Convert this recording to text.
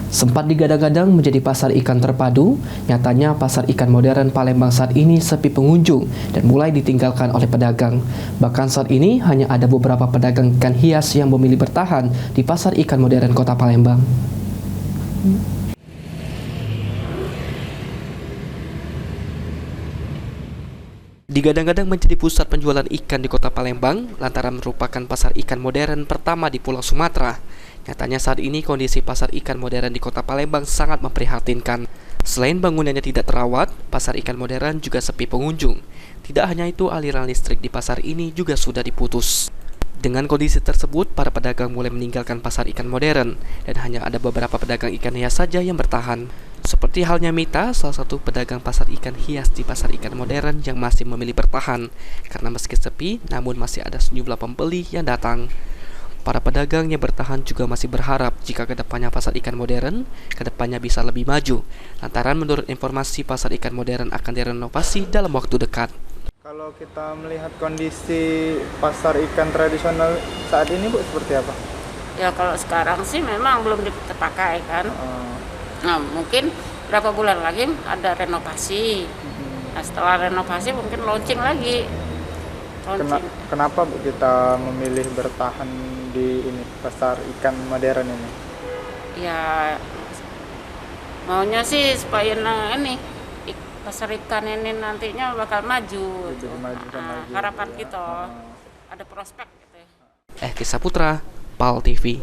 Sempat digadang-gadang menjadi pasar ikan terpadu, nyatanya pasar ikan modern Palembang saat ini sepi pengunjung dan mulai ditinggalkan oleh pedagang. Bahkan saat ini hanya ada beberapa pedagang ikan hias yang memilih bertahan di pasar ikan modern Kota Palembang. Digadang-gadang menjadi pusat penjualan ikan di Kota Palembang lantaran merupakan pasar ikan modern pertama di Pulau Sumatera. Nyatanya saat ini kondisi pasar ikan modern di Kota Palembang sangat memprihatinkan. Selain bangunannya tidak terawat, pasar ikan modern juga sepi pengunjung. Tidak hanya itu, aliran listrik di pasar ini juga sudah diputus. Dengan kondisi tersebut, para pedagang mulai meninggalkan pasar ikan modern dan hanya ada beberapa pedagang ikan hias saja yang bertahan. Seperti halnya Mita, salah satu pedagang pasar ikan hias di pasar ikan modern yang masih memilih bertahan karena meski sepi, namun masih ada sejumlah pembeli yang datang. Para pedagang yang bertahan juga masih berharap jika kedepannya pasar ikan modern kedepannya bisa lebih maju. Lantaran menurut informasi pasar ikan modern akan direnovasi dalam waktu dekat. Kalau kita melihat kondisi pasar ikan tradisional saat ini, Bu, seperti apa? Ya kalau sekarang sih memang belum dipakai kan. Nah mungkin berapa bulan lagi ada renovasi. Nah setelah renovasi mungkin launching lagi. Kenapa, Bu, kita memilih bertahan di ini pasar ikan modern ini? Ya maunya sih supaya pasar ikan ini nantinya bakal maju. Dimajukan lagi. Harapan kita ada prospek gitu ya. Ehki Saputra, PAL TV.